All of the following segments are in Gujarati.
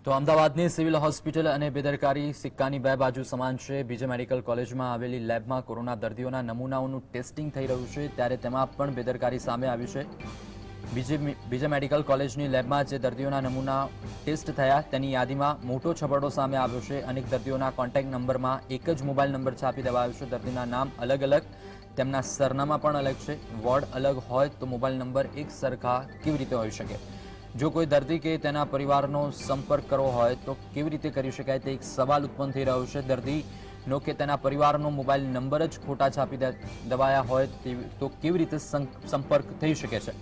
તો અમદાવાદની સિવિલ હોસ્પિટલ અને બેદરકારી સિક્કાની બે બાજુ સમાન છે। બીજે મેડિકલ કોલેજમાં આવેલી લેબમાં કોરોના દર્દીઓના નમૂનાઓનું ટેસ્ટિંગ થઈ રહ્યું છે, ત્યારે તેમાં પણ બેદરકારી સામે આવી છે। બીજે મેડિકલ કોલેજની લેબમાં જે દર્દીઓના નમૂના ટેસ્ટ થયા તેની યાદીમાં મોટો છબરડો સામે આવ્યો છે। અનેક દર્દીઓના કોન્ટેક્ટ નંબરમાં એક જ મોબાઈલ નંબર છાપી દેવાયો છે। દર્દીના નામ અલગ અલગ, તેમના સરનામા પણ અલગ છે। વોર્ડ અલગ હોય તો મોબાઈલ નંબર એક સરખા કેવી રીતે હોઈ શકે? જો કોઈ દર્દી કે તેના પરિવારનો સંપર્ક કરવો હોય તો કેવી રીતે કરી શકાય તે એક સવાલ ઉત્પન્ન થઈ રહ્યો છે। દર્દીનો કે તેના પરિવારનો મોબાઈલ નંબર જ ખોટા છાપી દેવાયા હોય તો કેવી રીતે સંપર્ક થઈ શકે છે?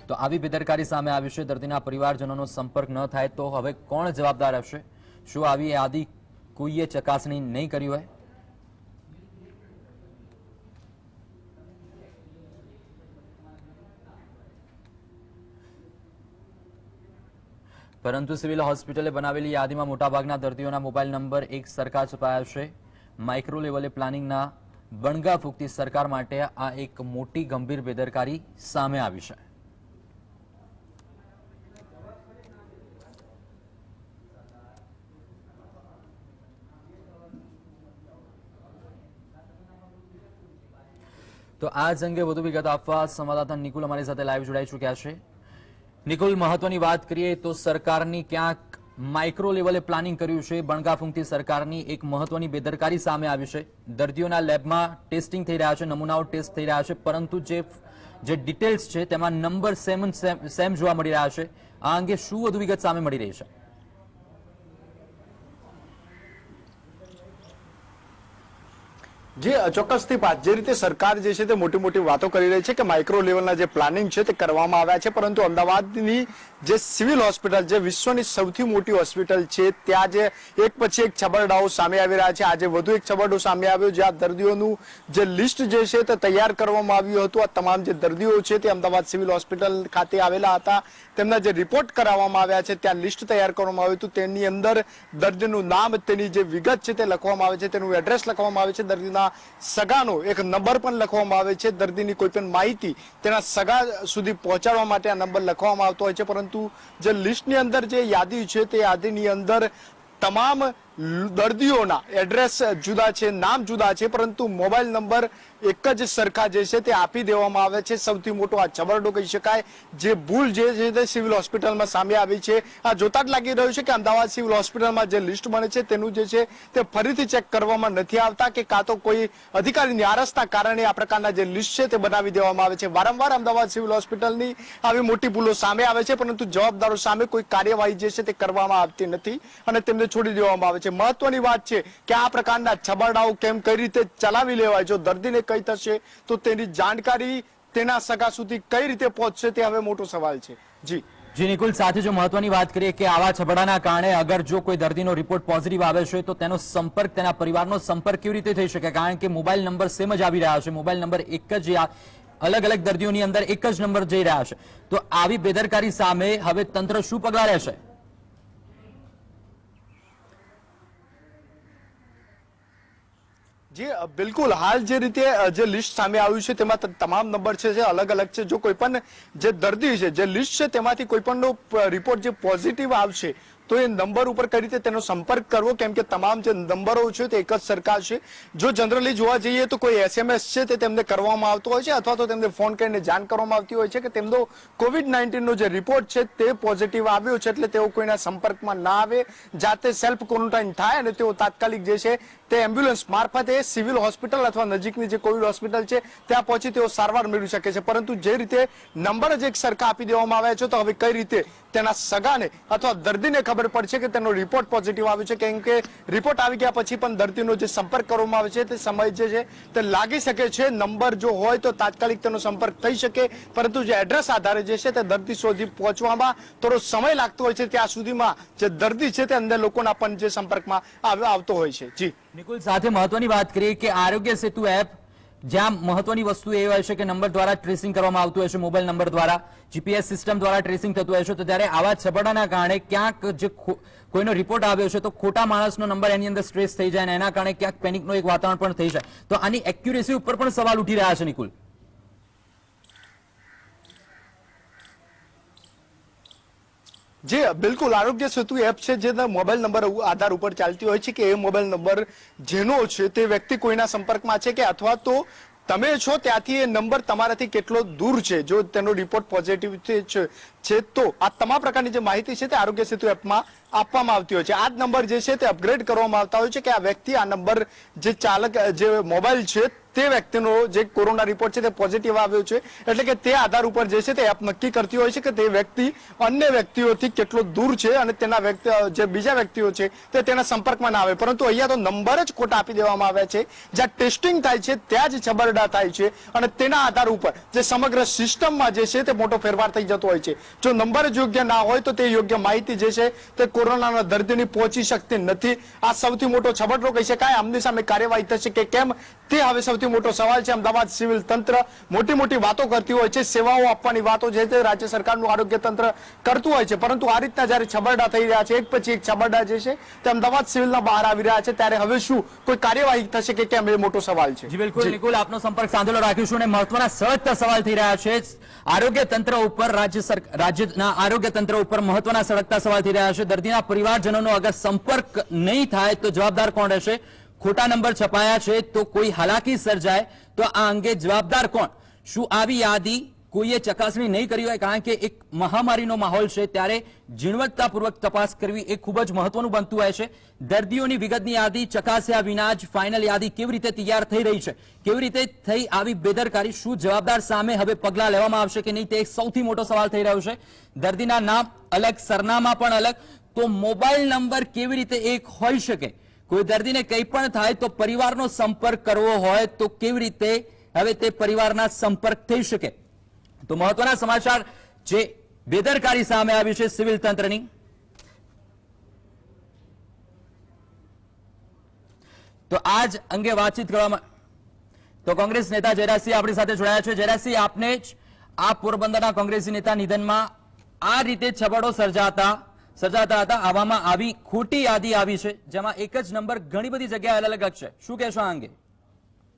તો આવી બેદરકારી સામે આવી છે। દર્દીના પરિવારજનોનો સંપર્ક ન થાય તો હવે કોણ જવાબદાર હશે? શું આવી યાદી કોઈએ ચકાસણી નહીં કરી હોય? પરંતુ સિવિલ હોસ્પિટલે બનાવેલી યાદીમાં મોટાભાગના દર્દીઓના મોબાઈલ નંબર એક સરખા છપાયા છે। માઇક્રો લેવલે પ્લાનિંગના બણગા ફૂંકતી સરકાર માટે આ એક મોટી ગંભીર બેદરકારી સામે આવી છે। તો આ જ અંગે વધુ વિગત આપવા સંવાદદાતા નિકુલ અમારી સાથે લાઈવ જોડાઈ ચૂક્યા છે। નિકુલ, મહત્વની વાત કરીએ તો સરકારની ક્યાંક માઇક્રો લેવલે પ્લાનિંગ કર્યું છે। બણગા ફૂંકતી સરકારની એક મહત્વની બેદરકારી સામે આવી છે। દર્દીઓના લેબમાં ટેસ્ટિંગ થઈ રહ્યા છે, નમૂનાઓ ટેસ્ટ થઈ રહ્યા છે, પરંતુ જે ડિટેલ્સ છે તેમાં નંબર સેમ જોવા મળી રહ્યા છે। આ અંગે શું વધુ વિગત સામે મળી રહી છે? જે ચોક્કસથી જે રીતે સરકાર જે છે તે મોટી મોટી વાતો કરી રહી છે કે માઇક્રો લેવલના જે પ્લાનિંગ છે તે કરવામાં આવ્યા છે, પરંતુ અમદાવાદની જે સિવિલ હોસ્પિટલ, જે વિશ્વની સૌથી મોટી હોસ્પિટલ છે, ત્યાં જે એક પછી એક છબરડાઓ સામે આવી રહ્યા છે। આજે વધુ એક છબરડો સામે આવ્યો, જ્યાં દર્દીઓનું જે લિસ્ટ જે છે તે તૈયાર કરવામાં આવ્યું હતું। આ તમામ જે દર્દીઓ છે તે અમદાવાદ સિવિલ હોસ્પિટલ ખાતે આવેલા હતા, તેમના જે રિપોર્ટ કરાવવામાં આવ્યા છે ત્યાં લિસ્ટ તૈયાર કરવામાં આવ્યું હતું। તેની અંદર દર્દીનું નામ, તેની જે વિગત છે તે લખવામાં આવે છે, તેનું એડ્રેસ લખવામાં આવે છે, દર્દીના સગાનો એક નંબર પણ લખવામાં આવે છે। દર્દીની કોઈ પણ માહિતી તેના સગા સુધી પહોંચાડવા માટે આ નંબર લખવામાં આવતો હોય છે, પરંતુ જે લિસ્ટની અંદર જે યાદી છે તે યાદીની અંદર તમામ દર્દીઓના એડ્રેસ જુદા છે, નામ જુદા છે, પરંતુ મોબાઈલ નંબર એક જ સરખા જે છે તે આપી દેવામાં આવે છે। સૌથી મોટો આ છબરડો કહી શકાય, જે ભૂલ જે છે તે સિવિલ હોસ્પિટલમાં સામે આવી છે। આ જોતા જ લાગી રહ્યું છે કે અમદાવાદ સિવિલ હોસ્પિટલમાં જે લિસ્ટ બને છે તેનું જે છે તે ફરીથી ચેક કરવામાં નથી આવતા, કે કાં તો કોઈ અધિકારીની આરસના કારણે આ પ્રકારના જે લિસ્ટ છે તે બનાવી દેવામાં આવે છે। વારંવાર અમદાવાદ સિવિલ હોસ્પિટલની આવી મોટી ભૂલો સામે આવે છે, પરંતુ જવાબદારો સામે કોઈ કાર્યવાહી જે છે તે કરવામાં આવતી નથી અને તેમને છોડી દેવામાં આવે છે। મહત્વની વાત છે કે આ પ્રકારના છબરડાઓ કેમ કઈ રીતે ચલાવી લેવાય, જો દર્દીને કઈ થશે તો તેની જાણકારી તેના સગા સુધી કઈ રીતે પહોંચશે, તે હવે મોટો સવાલ છે। જી નિકુલ, સાથે જો મહત્વની વાત કરીએ કે આવા છબરડાના કારણે અગર જો કોઈ દર્દીનો રિપોર્ટ પોઝિટિવ આવે છે તો તેનો સંપર્ક, તેના પરિવારનો સંપર્ક કેવી રીતે થઈ શકે? કારણ કે મોબાઈલ નંબર સેમ જ આવી રહ્યા છે, મોબાઈલ નંબર એક જ, અલગ અલગ દર્દીઓની અંદર એક જ નંબર જઈ રહ્યા છે। તો આવી બેદરકારી સામે હવે તંત્ર શું પગલાં લેશે? જી બિલકુલ, હાલ જે રીતે જે લિસ્ટ સામે આવ્યું છે તેમાં તમામ નંબર છે જે અલગ અલગ છે। જો કોઈ પણ જે દર્દી છે, જે લિસ્ટ છે તેમાંથી કોઈ પણનો રિપોર્ટ જે પોઝિટિવ આવશે તો એ નંબર ઉપર કઈ રીતે તેનો સંપર્ક કરવો, કેમ કે તમામ જે નંબરો છે તે એક જ સરખા છે। જો જનરલી જોવા જઈએ તો કોઈ SMS છે તે તેમને કરવામાં આવતો હોય છે, અથવા તો તેમને ફોન કરીને જાણ કરવામાં આવતી હોય છે કે તેમનો COVID-19 નો જે રિપોર્ટ છે તે પોઝિટિવ આવ્યો છે, એટલે તેઓ કોઈના સંપર્કમાં ના આવે, જાતે સેલ્ફ ક્વોરન્ટાઇન થાય અને તેઓ તાત્કાલિક જે છે તે એમ્બ્યુલન્સ મારફતે સિવિલ હોસ્પિટલ અથવા નજીકની જે કોવિડ હોસ્પિટલ છે ત્યાં પહોંચી તેઓ સારવાર મેળવી શકે છે। પરંતુ જે રીતે નંબર જ એક સરખા આપી દેવામાં આવ્યા છે, તો હવે કઈ રીતે તેના સગાને અથવા દર્દીને ખબર પડશે કે તેનો રિપોર્ટ પોઝિટિવ આવ્યો છે? કેમ કે રિપોર્ટ આવી ગયા પછી પણ દર્દીનો જે સંપર્ક કરવામાં આવે છે તે સમય જે છે તે લાગી શકે છે। નંબર જો હોય તો તાત્કાલિક તેનો સંપર્ક થઈ શકે, પરંતુ જે એડ્રેસ આધારે જે છે તે દર્દી સુધી પહોંચવામાં થોડો સમય લાગતો હોય છે, ત્યાં સુધીમાં જે દર્દી છે તે અંદર લોકોના પણ જે સંપર્કમાં આવતો હોય છે। જી નિકુલ, સાથે મહત્વની વાત કરીએ કે આરોગ્ય સેતુ એપ, જ્યાં મહત્વની વસ્તુ એ હોય છે કે નંબર દ્વારા ટ્રેસિંગ કરવામાં આવતું હોય છે, મોબાઈલ નંબર દ્વારા, જીપીએસ સિસ્ટમ દ્વારા ટ્રેસિંગ થતું હોય છે, તો ત્યારે આવા છબરડાના કારણે ક્યાંક જે કોઈનો રિપોર્ટ આવ્યો છે તો ખોટા માણસનો નંબર એની અંદર સ્ટ્રેસ થઈ જાય અને એના કારણે ક્યાંક પેનિકનો એક વાતાવરણ પણ થઈ જાય, તો આની એક્યુરેસી ઉપર પણ સવાલ ઉઠી રહ્યા છે નિકુલ। જે બિલકુલ આરોગ્ય સેતુ એપ છે જે મોબાઈલ નંબર આધાર ઉપર ચાલતી હોય છે કે એ મોબાઈલ નંબર જેનો છે તે વ્યક્તિ કોઈના સંપર્કમાં છે કે અથવા તો તમે છો ત્યાંથી એ નંબર તમારાથી કેટલો દૂર છે, જો તેનો રિપોર્ટ પોઝિટિવ છે તો આ તમામ પ્રકારની જે માહિતી છે તે આરોગ્ય સેતુ એપમાં આપવામાં આવતી હોય છે. આ જ નંબર જે છે તે અપગ્રેડ કરવામાં આવતા હોય છે કે આ વ્યક્તિ આ નંબર જે ચાલક જે મોબાઈલ છે તે વ્યક્તિનો જે કોરોના રિપોર્ટ છે તે પોઝિટિવ આવ્યો છે, એટલે કે તે આધાર ઉપર જે છે તે એપ નક્કી કરતી હોય છે કે તે વ્યક્તિ અન્ય વ્યક્તિઓથી કેટલો દૂર છે અને તેના જે બીજા વ્યક્તિઓ છે તે તેના સંપર્કમાં ના આવે. પરંતુ અહીંયા તો નંબર જ ખોટા આપી દેવામાં આવ્યા છે. જ્યાં ટેસ્ટિંગ થાય છે ત્યાં જ છબરડા થાય છે અને તેના આધાર ઉપર જે સમગ્ર સિસ્ટમમાં જે છે તે મોટો ફેરફાર થઈ જતો હોય છે. જો નંબર જ યોગ્ય ના હોય તો તે યોગ્ય માહિતી જે છે તે કોરોનાના દર્દીની પહોંચી શકતી નથી. આ સૌથી મોટો છબરડો કહી શકાય. આમની સામે કાર્યવાહી થશે કે કેમ તે હવે સૌથી મોટો સવાલ છે. અમદાવાદ સિવિલ તંત્ર મોટી વાતો કરતી હોય છે, સેવાઓ આપવાની વાતો છે તે રાજ્ય સરકારનું આરોગ્ય તંત્ર કરતું હોય છે, પરંતુ આ રીતના જયારે છબરડા થઈ રહ્યા છે, એક પછી એક છબરડા જે છે તે અમદાવાદ સિવિલના બહાર આવી રહ્યા છે, ત્યારે હવે શું કોઈ કાર્યવાહી થશે કે કેમ એ મોટો સવાલ છે. જી બિલકુલ નિકુલ, આપનો સંપર્ક સાંધેલો રાખીશું અને મહત્વના સળગતા સવાલ થઈ રહ્યા છે આરોગ્ય તંત્ર ઉપર. રાજ્યના આરોગ્ય તંત્ર ઉપર મહત્વના સળગતા સવાલ થઈ રહ્યા છે. દર્દીના પરિવારજનોનો અગર સંપર્ક નહીં થાય તો જવાબદાર કોણ રહેશે? ખોટા નંબર છપાયા છે તો કોઈ હાલાકી સર્જાય તો આ અંગે જવાબદાર કોણ? શું આવી યાદી કોઈએ ચકાસણી નહીં કરી હોય? કારણ કે એક મહામારીનો માહોલ છે ત્યારે ઝીણવટતાપૂર્વક તપાસ કરવી એ ખૂબ જ મહત્વનું બનતું હોય છે. દર્દીઓની વિગતની યાદી ચકાસ્યા વિના જ ફાઇનલ યાદી કેવી રીતે તૈયાર થઈ રહી છે, કેવી રીતે થઈ આવી બેદરકારી? શું જવાબદાર સામે હવે પગલાં લેવામાં આવશે કે નહીં, તે એક સૌથી મોટો સવાલ થઈ રહ્યો છે. દર્દીના નામ અલગ, સરનામા પણ અલગ, તો મોબાઈલ નંબર કેવી રીતે એક હોઈ શકે? કોઈ દર્દીને કંઈ પણ થાય તો પરિવારનો સંપર્ક કરવો હોય તો કેવી રીતે હવે તે પરિવારના સંપર્ક થઈ શકે? તો મહત્વના સમાચાર જે બેદરકારી સામે આવી છે સિવિલ તંત્રની. તો આજ અંગે વાતચીત કરવામાં તો કોંગ્રેસ નેતા જયરાજસિંહ આપણી સાથે જોડાયા છે. જયરાજસિંહ, આપને જ આ પોરબંદરના કોંગ્રેસી નેતા નિધનમાં આ રીતે છબડો સર્જાતા હતા, આવામાં આવી ખોટી યાદી આવી છે જેમાં એક જ નંબર ઘણી બધી જગ્યાએ અલગ અલગ છે. શું કહેશો આ અંગે?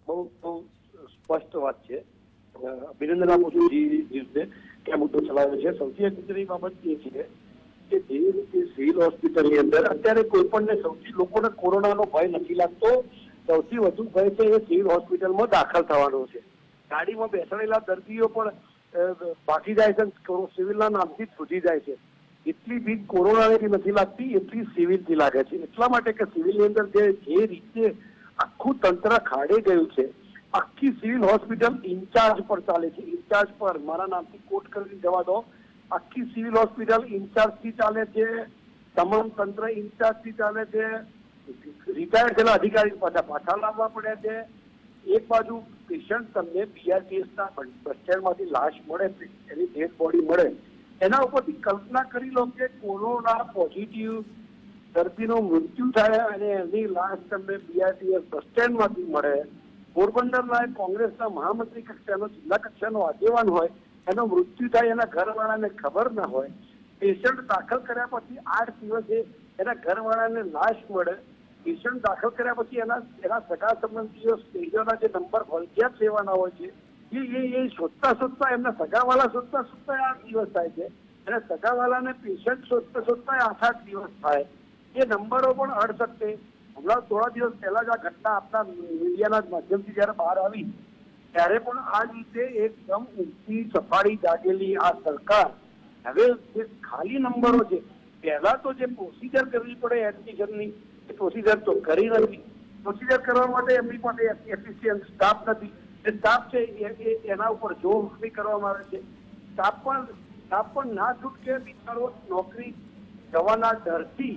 બહુ સ્પષ્ટ વાત છે. અભિનંદન આપું છું જીવને કે આ મુદ્દો ચલાવ્યો છે. સૌથી અગત્યની બાબત એ છે કે જે રીતે સિવિલ હોસ્પિટલની અંદર અત્યારે કોઈ પણ સૌથી લોકોને કોરોનાનો ભય નથી લાગતો. સૌથી વધુ ભય છે એ સિવિલ હોસ્પિટલમાં દાખલ થવાનો છે. ગાડીમાં બેસાડેલા દર્દીઓ પણ ભાગી જાય છે, સિવિલના નામથી છૂટી જાય છે. એટલી બીક કોરોનાની નથી લાગતી, એટલી સિવિલથી લાગે છે. એટલા માટે કે સિવિલની અંદર જે રીતે આખું તંત્ર ખાડે ગયું છે, આખી સિવિલ હોસ્પિટલ ઇન્ચાર્જ પર ચાલે છે. ઇન્ચાર્જ પર મારા નામથી કોટ કરીને જવા દો. આખી સિવિલ હોસ્પિટલ ઇન્ચાર્જ થી ચાલે છે. તમામ તંત્ર ઇન્ચાર્જ થી ચાલે છે. રિટાયર્ડ થયેલા અધિકારી પાછા લાવવા પડે છે. એક બાજુ પેશન્ટ તમને બીઆરટીએસના બસ સ્ટેન્ડમાંથી લાશ મળે, એની ડેડ બોડી મળે, એના ઉપરથી કલ્પના કરી લો કે કોરોના પોઝિટિવ દર્દીનું મૃત્યુ થાય અને એની લાશ તમને બીઆરટીએસ બસ સ્ટેન્ડમાંથી મળે. પોરબંદરના કોંગ્રેસના મહામંત્રી કક્ષાનો જિલ્લા કક્ષાનો આગેવાન હોય, એનો મૃત્યુ થાય, એના ઘરવાળાને ખબર ના હોય. પેશન્ટ દાખલ કર્યા પછી 8 દિવસે એના ઘરવાળાને લાશ મળે. પેશન્ટ દાખલ કર્યા પછી એના સગા સંબંધીઓ સ્ટેજોના જે નંબર ફરજિયાત લેવાના હોય છે એ શોધતા એમના સગાવાલા શોધતા 8 દિવસ થાય છે. અને સગાવાલાને પેશન્ટ શોધતા 8 દિવસ થાય. એ નંબરો પણ અડસકતે. હમણાં થોડા દિવસ પહેલા જ આ ઘટના આપણા મીડિયાના માધ્યમથી જયારે બહાર આવી ત્યારે પણ આ રીતે એકદમ ઊંચી સફાળી જાગેલી આ સરકાર હવે જે ખાલી નંબરો છે, પહેલા તો જે પ્રોસિજર કરવી પડે એડમિશનની એ પ્રોસિજર તો કરી નથી. પ્રોસિજર કરવા માટે એમની પાસે એફિશિયન્ટ સ્ટાફ નથી. જે સ્ટાફ છે એના ઉપર જોર કરવામાં આવે છે. સ્ટાફ પણ ના છૂટકે બિચારો નોકરી જવાના ડરથી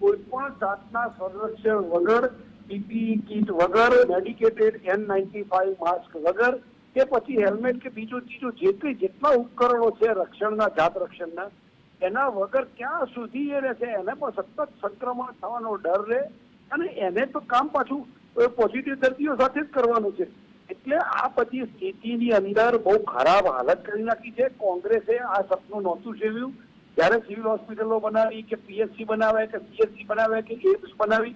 કોઈ પણ જાતના સંરક્ષણ વગર, પીપીઈ કીટ વગર, મેડિકેટેડ N95 માસ્ક વગર કે પછી હેલ્મેટ કે બીજું જેટલા ઉપકરણો છે રક્ષણના, જાત રક્ષણના, એના વગર ક્યાં સુધી એ રહેશે? એને પણ સતત સંક્રમણ થવાનો ડર રહે અને એને તો કામ પાછું પોઝિટિવ દર્દીઓ સાથે જ કરવાનું છે. એટલે આ બધી સ્થિતિની અંદર બહુ ખરાબ હાલત કરી નાખી છે. કોંગ્રેસે આ સપનું નહોતું સેવ્યું. જયારે સિવિલ હોસ્પિટલો બનાવી કે પીએચસી બનાવે કે સીએચસી બનાવે કે એમ્સ બનાવી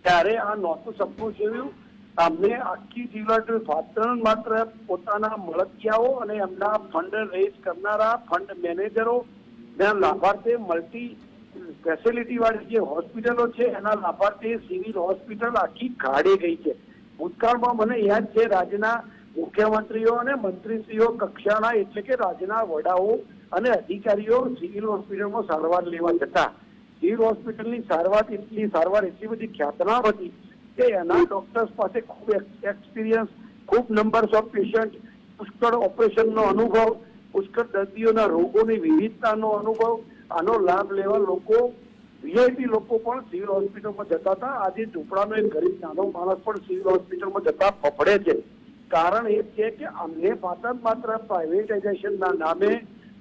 ત્યારે આ નહોતું સપનું સેવ્યું. અમને આખી જીવન માત્ર પોતાના મળતિયાઓ અને એમના ફંડ રેઝ કરનારા ફંડ મેનેજરો ના લાભાર્થે મલ્ટી ફેસિલિટી વાળી જે હોસ્પિટલો છે એના લાભાર્થે સિવિલ હોસ્પિટલ આખી કાઢી ગઈ છે. ભૂતકાળમાં મને યાદ છે રાજ્યના મુખ્યમંત્રીઓ અને મંત્રીશ્રીઓ કક્ષાના એટલે કે રાજ્યના વડાઓ અને અધિકારીઓ સિવિલ હોસ્પિટલમાં સારવાર લેવા જતા. સિવિલ હોસ્પિટલની સારવાર એટલી બધી ખ્યાતનામ હતી કે એના ડોક્ટર્સ પાસે ખૂબ એક્સપિરિયન્સ, ખૂબ નંબર્સ ઓફ પેશન્ટ, પુષ્કળ ઓપરેશનનો અનુભવ, પુષ્કળ દર્દીઓના રોગોની વિવિધતાનો અનુભવ, આનો લાભ લેવા લોકો વીઆઈપી લોકો પણ સિવિલ હોસ્પિટલમાં જતા હતા. આજે ઝૂંપડાનો એક ગરીબ નાનો માણસ પણ સિવિલ હોસ્પિટલમાં જતા ફફડે છે. કારણ એ છે કે અમને માત્ર પ્રાઇવેટાઇઝેશનના નામે,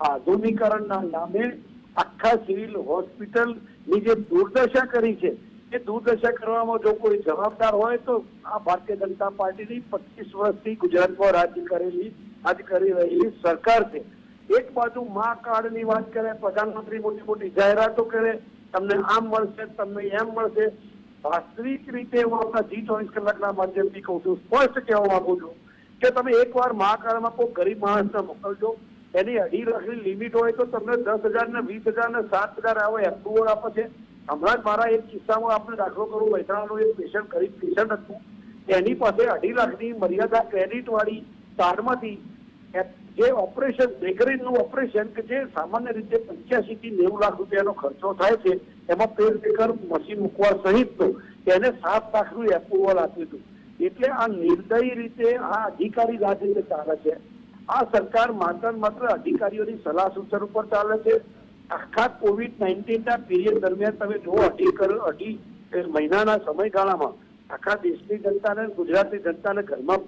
આધુનિકરણના નામે આખા સિવિલ હોસ્પિટલની જે દુર્દશા કરી છે એ દુર્દશા કરવામાં જો કોઈ જવાબદાર હોય તો આ ભારતીય જનતા પાર્ટીની 25 વર્ષથી ગુજરાતમાં રાજ કરી રહેલી સરકાર છે. એક બાજુ મા કાર્ડની વાત કરે, પ્રધાનમંત્રી મોટી મોટી જાહેરાતો કરે, તમને આમ મળશે, તમને એમ મળશે. વાસ્તવિક રીતે હું આપણા G24 કલાકના માધ્યમથી કહું છું, સ્પષ્ટ કહેવા માંગુ છું કે તમે એકવાર મા કાર્ડમાં કોઈ ગરીબ માણસને મોકલજો, એની 2.5 લાખની લિમિટ હોય તો તમને 10,000 ને 20,000 ને 7,000 આવો એપ્રુવલ આપે છે. હમણાં જ મારા એક કિસ્સામાં આપણે દાખલો કરું, મહેસાણાનું એક પેશન્ટ ગરીબ પેશન્ટ હતું, એની પાસે 2.5 લાખની મર્યાદા ક્રેડિટ વાળી કાર્ડમાંથી જે ઓપરેશન બેકરીનું ઓપરેશન કે જે સામાન્ય રીતે 85 થી 90 લાખ રૂપિયાનો ખર્ચો થાય છે, એમાં પેસમેકર મશીન મૂકવા સહિત એને 7 લાખનું એપ્રુવલ આપ્યું હતું. એટલે આ નિર્દયી રીતે આ અધિકારી રાજ રીતે ચાલે છે. આ સરકાર માત્ર અધિકારીઓની સલાહ સૂચન ઉપર ચાલે છે. આખા COVID-19 ના પીરિયડ દરમિયાન તમે જુઓ, અઢી મહિનાના સમયગાળામાં આખા દેશની જનતાને, ગુજરાતની જનતાને ઘરમાં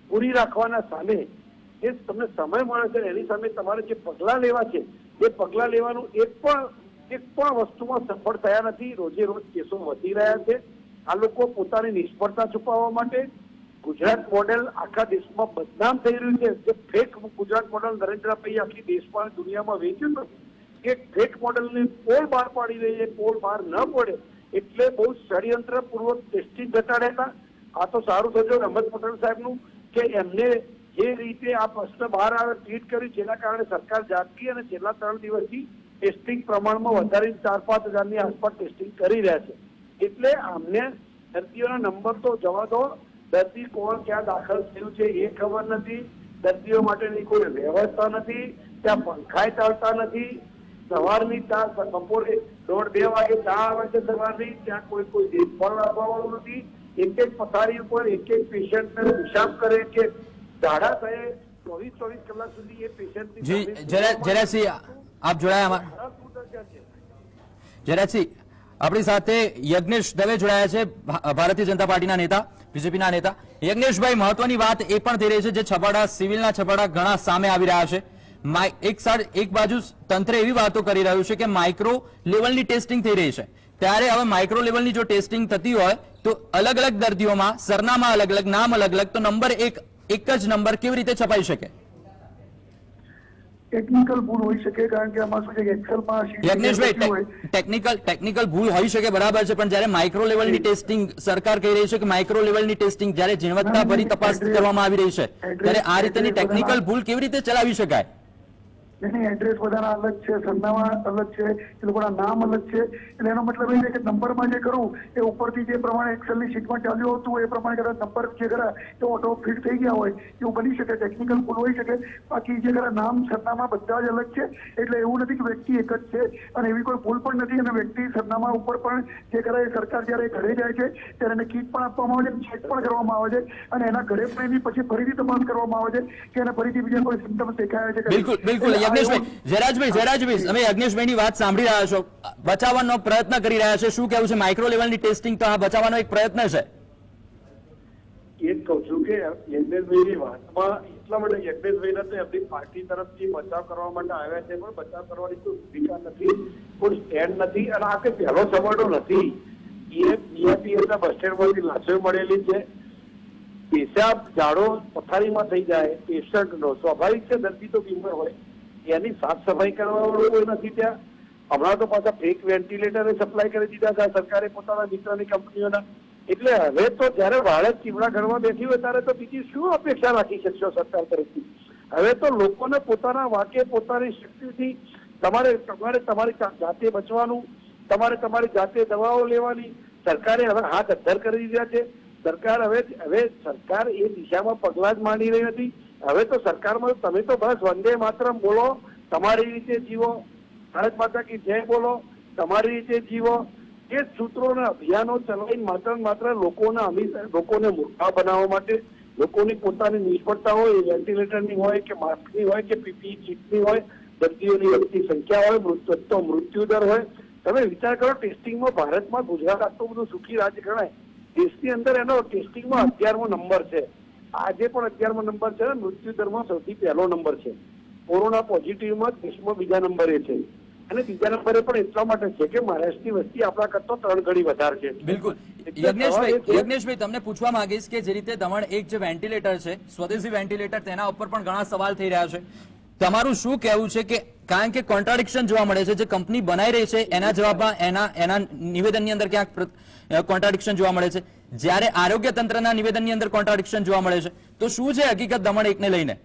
પૂરી રાખવાના સામે જે તમને સમય મળે છે એની સામે તમારે જે પગલાં લેવા છે એ પગલાં લેવાનું એક પણ વસ્તુમાં સફળ થયા નથી. રોજે રોજ કેસો વધી રહ્યા છે. આ લોકો પોતાની નિષ્ફળતા છુપાવવા માટે ગુજરાત મોડેલ આખા દેશમાં બદનામ થઈ રહ્યું છે. જે ફેક ગુજરાત મોડેલ નરેન્દ્રભાઈ આખી દેશમાં દુનિયામાં વેચ્યું નથી, એ ફેક મોડેલની પોલ બહાર પાડી રહી છે. પોલ બહાર ન પડે એટલે બહુ ષડયંત્રપૂર્વક ટેસ્ટિંગ ઘટાડેલા. આ તો સારું થયું અહમદ પટેલ સાહેબનું કે એમને જે રીતે આ પ્રશ્ન બહાર આવે ટ્વીટ કર્યું, જેના કારણે સરકાર જાગી અને છેલ્લા 3 દિવસથી ટેસ્ટિંગ પ્રમાણમાં વધારીને 4-5 હજારની આસપાસ ટેસ્ટિંગ કરી રહ્યા છે. એટલે અમને દર્દીઓના નંબર તો જવા દો, દર્દી કોણ ક્યાં દાખલ થયું છે એ ખબર નથી, દર્દીઓ માટેની કોઈ વ્યવસ્થા નથી, ત્યાં પંખાય ચાલતા નથી, સવારની બપોરે 1:30-2 વાગે ચા આવે છે સવારની, ત્યાં કોઈ દેખભાળ રાખવાવાળું નથી. એક પથારી ઉપર એક પેશન્ટને પેશાબ કરે કે ઝાડા થાય 24 કલાક સુધી એ પેશન્ટની જી જયરાજસિંહ આપ જોડાયા અમારા. જયરાજસિંહ, આપણી સાથે યજ્ઞેશ દવે જોડાયા છે, ભારતીય જનતા પાર્ટીના નેતા, બીજેપીના નેતા. યજ્ઞેશભાઈ, મહત્વની વાત એ પણ થઈ રહી છે, જે છપાડા, સિવિલના છપાડા ઘણા સામે આવી રહ્યા છે. એક બાજુ તંત્ર એવી વાતો કરી રહ્યું છે કે માઇક્રો લેવલની ટેસ્ટિંગ થઈ રહી છે, ત્યારે હવે માઇક્રો લેવલની જો ટેસ્ટિંગ થતી હોય તો અલગ અલગ દર્દીઓમાં સરનામા અલગ અલગ, નામ અલગ અલગ, તો નંબર એક જ નંબર કેવી રીતે છપાઈ શકે? ટેકનિકલ ભૂલ હોઈ શકે, કારણ કે આમાં શું છે કે એક્સેલમાં યજ્ઞેશભાઈ, ટેકનિકલ ભૂલ હોઈ શકે, બરાબર છે, પણ જ્યારે માઇક્રો લેવલની ટેસ્ટિંગ સરકાર કહી રહી છે કે માઇક્રો લેવલની ટેસ્ટિંગ જ્યારે ઝીણવટભરી તપાસ કરવામાં આવી રહી છે, ત્યારે આ રીતેની ટેકનિકલ ભૂલ કેવી રીતે ચલાવી શકાય? એની એડ્રેસ બધાના અલગ છે, સરનામા અલગ છે, એ લોકોના નામ અલગ છે. એટલે એનો મતલબ એ છે કે નંબરમાં જે કરું એ ઉપરથી જે પ્રમાણે એક્સેલની શીટમાં ચાલ્યું હતું એ પ્રમાણે કદાચ નંબર જે ખરા એ ઓટો ફિટ થઈ ગયા હોય એવું બની શકે, ટેકનિકલ ભૂલ હોઈ શકે. બાકી જે ખરા નામ સરનામા બધા જ અલગ છે, એટલે એવું નથી કે વ્યક્તિ એક જ છે અને એવી કોઈ ભૂલ પણ નથી. અને વ્યક્તિ સરનામા ઉપર પણ જે ખરા એ સરકાર જયારે ઘરે જાય છે ત્યારે એને કીટ પણ આપવામાં આવે છે, ચેક પણ કરવામાં આવે છે, અને એના ઘરે પણ એની પછી ફરીથી તપાસ કરવામાં આવે છે કે એને ફરીથી બીજા કોઈ સિમ્ટમ્સ દેખાયા છે. બિલકુલ જયરાજભાઈ, તમે યજ્ઞેશભાઈની વાત સાંભળી રહ્યા છો, બચાવવાનો પ્રયત્ન કરી રહ્યા છે. શું કહેવું છે? માઇક્રો લેવલની ટેસ્ટિંગ તો આ બચાવવાનો એક પ્રયત્ન છે. એ જ કહું છું કે યજ્ઞેશભાઈની વાતમાં એટલા માટે યજ્ઞેશભાઈને તો એમની પાર્ટી તરફથી બચાવ કરવા માટે આવ્યા છે, પણ બચાવ કરવાની કોઈ ભૂમિકા નથી, કોઈ સ્ટેન્ડ નથી. અને આ કઈ પહેલો સવાડો નથી. બીઆઈપીએસના બસ સ્ટેન્ડમાંથી લાશો મળેલી છે. પેશાબ ઝાડો પથારીમાં થઈ જાય પેશન્ટનો, સ્વાભાવિક છે, દર્દી તો બીમાર હોય, એની સાફ સફાઈ કરવા વાળું કોઈ નથી ત્યાં. હમણાં તો પાછા ફેક વેન્ટિલેટર સપ્લાય કરી દીધા છે સરકારે પોતાના મિત્રની કંપનીઓના. એટલે હવે તો જયારે બાળક ચીમડા ઘરમાં બેઠી હોય ત્યારે તો બીજી શું અપેક્ષા રાખી શકશો સરકાર તરફથી? હવે તો લોકોને પોતાના વાંકે પોતાની શક્તિથી તમારે તમારી જાતે બચવાનું, તમારે તમારી જાતે દવાઓ લેવાની. સરકારે હવે હાથ અદ્ધર કરી દીધા છે. સરકાર હવે સરકાર એ દિશામાં પગલાં જ માંડી રહી નથી. હવે તો સરકારમાં તમે તો બસ વંદે માતરમ બોલો, તમારી રીતે જીવો, ભારત માતા કી જય બોલો, તમારી રીતે જીવો. એ સૂત્રો અને અભિયાનો ચલાવીને માત્ર લોકોને મૂર્ખા બનાવવા માટે, લોકોની પોતાની નિષ્ફળતા હોય, વેન્ટિલેટરની હોય કે માસ્કની હોય કે પીપીઈ કીટની હોય, દર્દીઓની વધતી સંખ્યા હોય, મૃત્યુ દર હોય. તમે વિચાર કરો, ટેસ્ટિંગમાં ભારતમાં ગુજરાત આટલું બધું સુખી રાજ્ય ગણાય, દેશની અંદર એનો ટેસ્ટિંગમાં 11મો નંબર છે. આજે પણ 11મો નંબર છે. મૃત્યુ દરમાં સૌથી પહેલો નંબર છે. કોરોના પોઝિટિવમાં દેશમાં બીજા નંબરે છે. અને બીજા નંબરે પણ એટલા માટે છે કે મહારાષ્ટ્રની વસ્તી આપણા કરતા 3 ગણી વધારે છે. બિલકુલ. યજ્ઞેશભાઈ તમને પૂછવા માંગીશ કે જે રીતે દમણ એક જે વેન્ટિલેટર છે, સ્વદેશી વેન્ટિલેટર, તેના ઉપર પણ ઘણા સવાલ થઈ રહ્યા છે. તમારું શું કહેવું છે કે કારણ કે કોન્ટ્રાડિક્શન જોવા મળે છે, જે કંપની બનાવી રહી છે એના જવાબમાં એના નિવેદનની અંદર ક્યાંક કોન્ટ્રાડિક્શન જોવા મળે છે, જ્યારે આરોગ્ય તંત્રના નિવેદનની અંદર કોન્ટ્રાડિક્શન જોવા મળે છે. તો શું છે હકીકત દમણ એકને લઈને?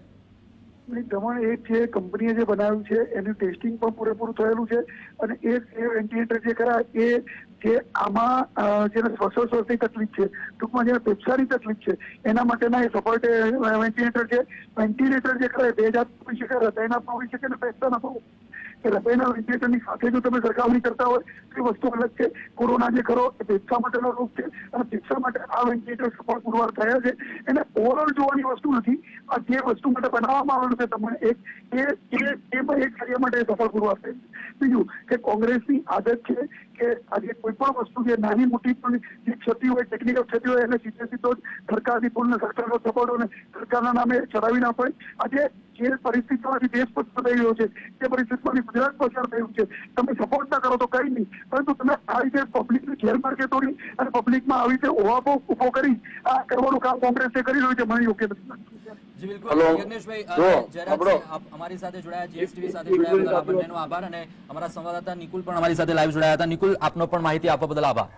દમણ એક છે કંપનીએ જે બનાવ્યું છે એનું ટેસ્ટિંગ પણ પૂરેપૂરું થયેલું છે. અને એ વેન્ટિલેટર જે ખરા એ જે આમાં જેને શ્વાસોશ્વાસની તકલીફ છે, ટૂંકમાં જેને ફેફસાની તકલીફ છે, એના માટેના એ સપોર્ટ વેન્ટિલેટર છે. વેન્ટિલેટર જે ખરા 2 જાત હોઈ શકે, હૃદયના પણ હોઈ શકે અને ફેફસાના પણ. હૃદયના વેન્ટિલેટરની સાથે જો તમે સરખામણી કરતા હોય તો એ વસ્તુ અલગ છે. કોરોના જે ખરો એ ફેફસા માટેનો રોગ છે અને ફેફસા માટે આ વેન્ટિલેટર સફળ પુરવાર થયા છે. એને ઓવરઓલ જોવાની વસ્તુ નથી. આ જે વસ્તુ માટે બનાવવામાં આવેલું છે તમને એક કાર્ય માટે સફળ પુરવાર થાય છે. બીજું કે કોંગ્રેસની આદત છે કે આજે કોઈ પણ વસ્તુ જે નાની મોટી પણ જે ક્ષતિ હોય, ટેકનિકલ ક્ષતિ હોય, એને સીધો જ સરકારની પૂર્ણ સરકારનો સપોર્ટ અને સરકારના નામે ચડાવી ના પડે. આજે જે પરિસ્થિતિમાંથી દેશ પસાર થઈ રહ્યો છે તે પરિસ્થિતિમાંથી ગુજરાત પસાર થયું છે. તમે સપોર્ટ ના કરો તો કઈ નહીં, પરંતુ તમે આ રીતે પબ્લિકની ગેરમાર્ગે તોડી અને પબ્લિકમાં આવી રીતે ઓહાપો ઉભો કરી આ કરવાનું કામ કોંગ્રેસે કરી રહ્યું છે. મને યોગ્ય નથી લાગતું. જી બિલકુલ. યજ્ઞેશભાઈ, જ્યારે અમારી સાથે જોડાયા, જીએસટીવી સાથે જોડાયા બદલ આપ બંનેનો આભાર. અને અમારા સંવાદદાતા નિકુલ પણ અમારી સાથે લાઈવ જોડાયા હતા. નિકુલ, આપનો પણ માહિતી આપવા બદલ આભાર.